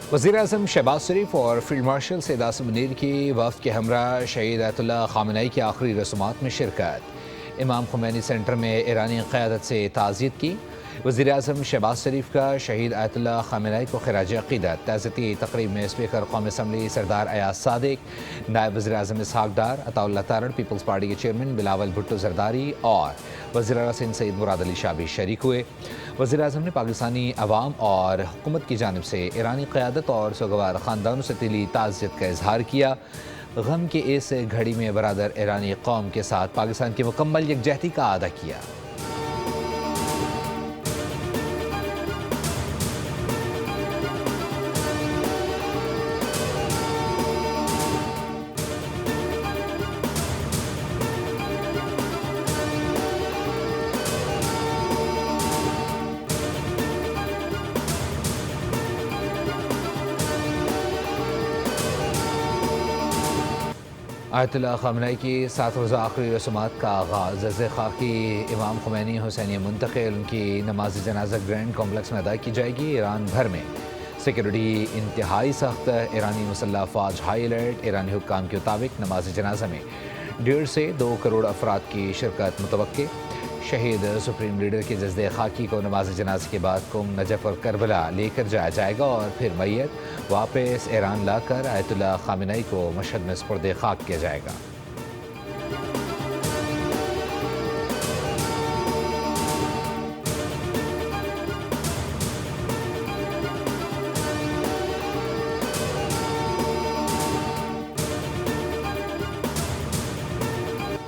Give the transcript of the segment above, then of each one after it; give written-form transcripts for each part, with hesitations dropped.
वज़ीर-ए-आज़म शहबाज शरीफ और field marshal Syed Asim Munir की वफ़द के हमरा शहीद आयतुल्लाह ख़ामेनी की आखिरी रस्मात में शिरकत। इमाम खुमैनी सेंटर में ईरानी क़यादत से ताज़ियत की। वज़ीर-ए-आज़म शहबाज शरीफ का शहीद आयतुल्लाह ख़ामेनी को ख़िराज अक़ीदत। ताज़ियती तक़रीब में स्पीकर क़ौमी असम्बली सरदार अयाज सादिक, नायब वज़ीर-ए-आज़म इसहाक़ डार, अताउल्लाह तारड़, पीपल्स पार्टी के चेयरमैन बिलावल भुट्टो ज़रदारी और वज़ीर-ए-आला सिंध सईद मुराद अली शाह भी शरीक हुए। वज़ीर-ए-आज़म ने पाकिस्तानी अवाम और हुकूमत की जानिब से ईरानी क़यादत और सोगवार ख़ानदानों से दिली ताज़ियत का इजहार किया। गम की इस घड़ी में बरादर ईरानी कौम के साथ पाकिस्तान की मुकम्मल यकजहती का अदा किया। आयतुल्लाह ख़ामेनी की 7 रोज़ा आखिरी रस्मात का आगाज़ ज़ज़ खाकी इमाम खुमैनी हुसैनिया मुंतक़िल उनकी नमाज जनाजा ग्रैंड कॉम्प्लेक्स में अदा की जाएगी। ईरान भर में सिक्योरिटी इंतहाई सख्त। ईरानी मुसल्लह फ़ौज हाई अलर्ट। ईरानी हुक्काम के मुताबिक नमाज जनाजा में 1.5 से 2 करोड़ अफराद की शिरकत मुतवक्के। शहीद सुप्रीम लीडर के जज़्दे खाकी को नमाज जनाजे के बाद कुम, नजफ़ और करबला लेकर जाया जाएगा और फिर मैयत वापस ईरान लाकर आयतुल्लाह ख़ामेनी को मशहद में सुपुर्द खाक किया जाएगा।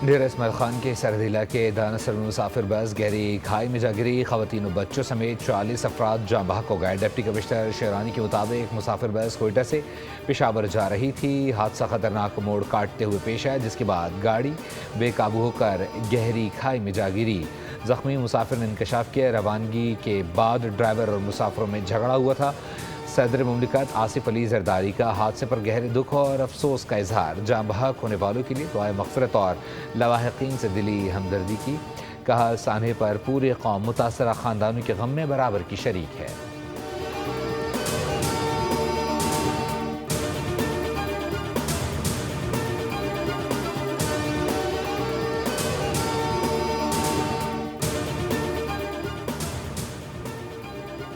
डेरा इस्माइल खान के सरहदी इलाके दानसर में मुसाफिर बस गहरी खाई में जा गिरी। ख़वातीन और बच्चों समेत 40 अफराद जाँ बहक हो गए। डिप्टी कमिश्नर शेरानी के मुताबिक मुसाफिर बस कोयटा से पेशावर जा रही थी। हादसा ख़तरनाक मोड़ काटते हुए पेश आया, जिसके बाद गाड़ी बेकाबू होकर गहरी खाई में जा गिरी। ज़ख्मी मुसाफिर ने इंकशाफ किया। रवानगी के बाद ड्राइवर और मुसाफिरों में झगड़ा हुआ था। सदर मुमलिकत आसिफ अली जरदारी का हादसे पर गहरे दुख और अफसोस का इजहार। जाँ बहक होने वालों के लिए दुआए मग़फ़िरत और लवाहिकीन से दिली हमदर्दी की। कहा, सानहे पर पूरी कौम मुतासरा ख़ानदानों के गम में बराबर की शरीक है।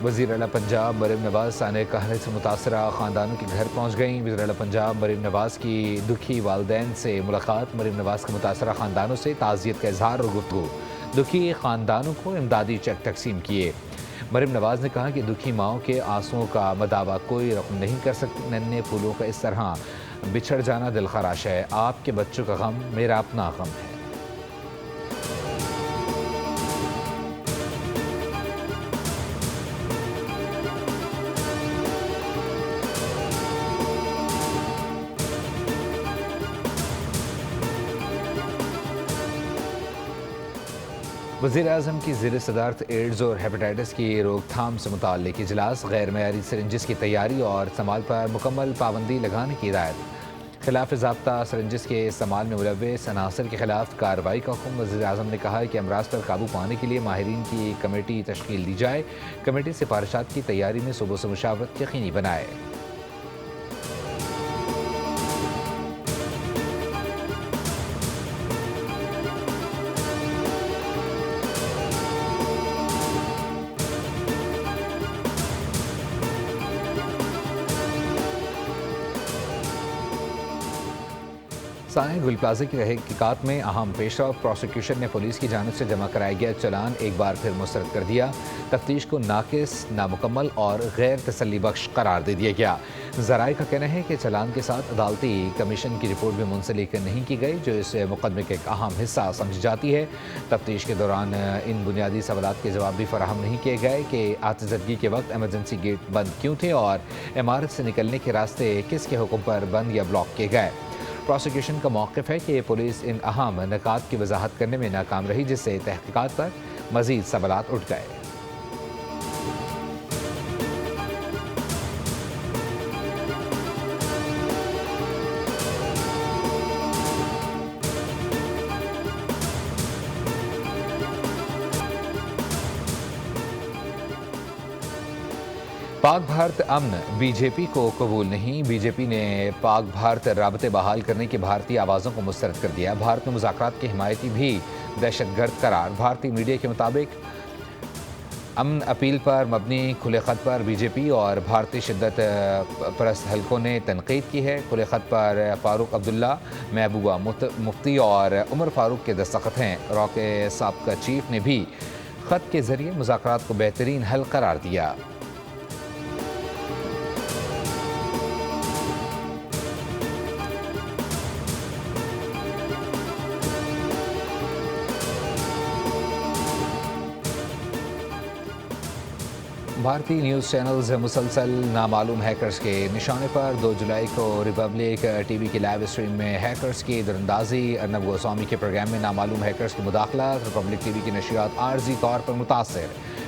वज़ीर आला पंजाब मरीम नवाज़ साने कहने से मुतासरा ख़ानदानों के घर पहुँच गईं। वज़ीर आला पंजाब मरीम नवाज़ की दुखी वालदैन से मुलाकात। मरीम नवाज़ के मुतासरा ख़ानदानों से ताज़ियत का इजहार और गुफ्तगू। दुखी ख़ानदानों को इमदादी चेक तकसीम किए। मरीम नवाज़ ने कहा कि दुखी माओं के आंसुओं का मदावा कोई रकम नहीं कर सकती। नन्हे फूलों का इस तरह बिछड़ जाना दिल खराश है। आपके बच्चों का गम मेरा अपना गम है। वज़ीर-ए-आज़म की ज़ेर सदारत एड्स और हेपेटाइटिस की रोकथाम से मुताल्लिक़ इजलास। गैर मयारी सिरिंजिस की तैयारी और इस्तेमाल पर मुकम्मल पाबंदी लगाने की हिदायत। खिलाफ ज़ाब्ता सिरिंजिस के इस्तेमाल में मुलव्वस अनासर के खिलाफ कार्रवाई का हुक्म। वज़ीर-ए-आज़म ने कहा है कि अमराज पर काबू पाने के लिए माहिरीन की एक कमेटी तश्कील दी जाए। कमेटी सिफारिशात की तैयारी में सुबह से मुशावरत यकीनी बनाए। साने गुल प्लाजा की तहकीकात में अहम पेशरफ। प्रोसिक्यूशन ने पुलिस की जानिब से जमा कराया गया चालान एक बार फिर मुस्तरद कर दिया। तफ्तीश को नाकिस, नामुकम्मल और गैर तसल्ली बख्श करार दे दिया गया। ज़राए का कहना है कि चालान के साथ अदालती कमीशन की रिपोर्ट भी मुंसलिक नहीं की गई, जो इस मुकदमे का एक अहम हिस्सा समझी जाती है। तफ्तीश के दौरान इन बुनियादी सवालात के जवाब भी फराहम नहीं किए गए कि आतिशज़दगी के वक्त एमरजेंसी गेट बंद क्यों थे और इमारत से निकलने के रास्ते किसके हुक्म पर बंद या ब्लॉक किए गए। प्रोसिक्यूशन का मौक़िफ़ है कि पुलिस इन अहम निकात की वजाहत करने में नाकाम रही, जिससे तहकीकात पर मज़ीद सवालात उठ गए। پاک بھارت امن بی جے پی کو قبول نہیں، بی جے پی نے پاک بھارت رابطے بحال کرنے کی بھارتی آوازوں کو مسترد کر دیا، بھارت میں مذاکرات کے حمایتی بھی دہشت گرد قرار، بھارتی میڈیا کے مطابق امن اپیل پر مبنی کھلے خط پر بی جے پی اور بھارتی شدت پرست حلقوں نے تنقید کی ہے، کھلے خط پر فاروق عبداللہ، محبوبہ مفتی اور عمر فاروق کے دستخط ہیں، راک سابقہ چیف نے بھی خط کے ذریعے مذاکرات کو بہترین حل قرار دیا۔ بھارتی نیوز چینلز مسلسل نامعلوم ہیکرز کے نشانے پر، 2 جولائی کو ریپبلک ٹی وی کی لائیو اسٹریم میں ہیکرز کی دراندازی، ارنب گوسوامی کے پروگرام میں نامعلوم ہیکرز کی مداخلت، ریپبلک ٹی وی کی نشریات عارضی طور پر متاثر،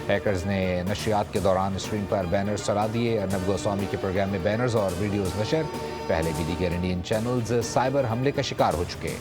ہیکرز نے نشریات کے دوران اسٹریم پر بینرز چلا دیے، ارنب گوسوامی کے پروگرام میں بینرز اور ویڈیوز نشر، پہلے بھی دیگر انڈین چینلز سائبر حملے کا شکار ہو چکے۔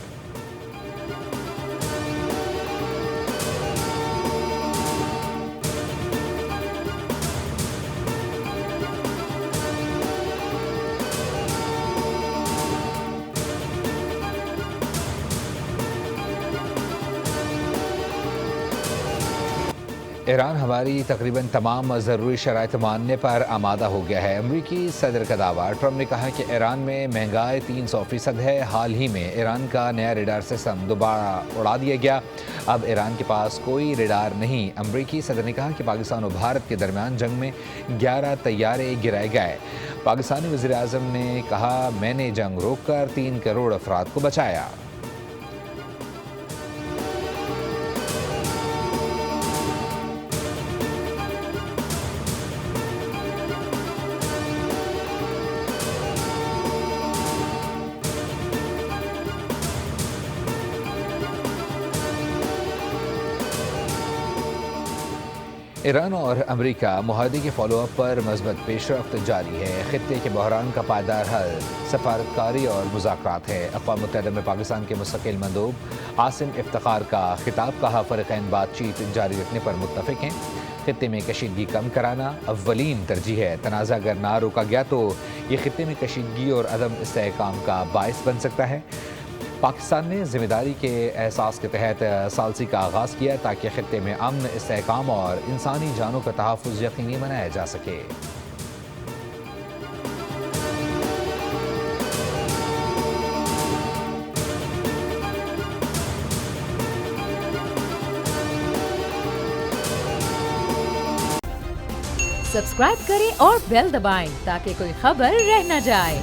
ایران ہماری تقریباً تمام ضروری شرائط ماننے پر آمادہ ہو گیا ہے، امریکی صدر کا دعویٰ، ٹرمپ نے کہا کہ ایران میں مہنگائی 300% ہے، حال ہی میں ایران کا نیا ریڈار سسٹم دوبارہ اڑا دیا گیا، اب ایران کے پاس کوئی ریڈار نہیں، امریکی صدر نے کہا کہ پاکستان و بھارت کے درمیان جنگ میں 11 طیارے گرائے گئے، پاکستانی وزیر اعظم نے کہا میں نے جنگ روک کر 3 کروڑ افراد کو بچایا۔ ایران اور امریکہ معاہدے کے فالو اپ پر مثبت پیش رفت جاری ہے، خطے کے بحران کا پائیدار حل سفارتکاری اور مذاکرات ہے، اقوام متحدہ میں پاکستان کے مستقل مندوب عاصم افتخار کا خطاب، کہا فریقین بات چیت جاری رکھنے پر متفق ہیں، خطے میں کشیدگی کم کرانا اولین ترجیح ہے، تنازع اگر نہ روکا گیا تو یہ خطے میں کشیدگی اور عدم استحکام کا باعث بن سکتا ہے۔ پاکستان نے ذمہ داری کے احساس کے تحت ثالثی کا آغاز کیا تاکہ خطے میں امن، استحکام اور انسانی جانوں کا تحفظ یقینی بنایا جا سکے۔ سبسکرائب کریں اور بیل دبائیں تاکہ کوئی خبر رہ نہ جائے۔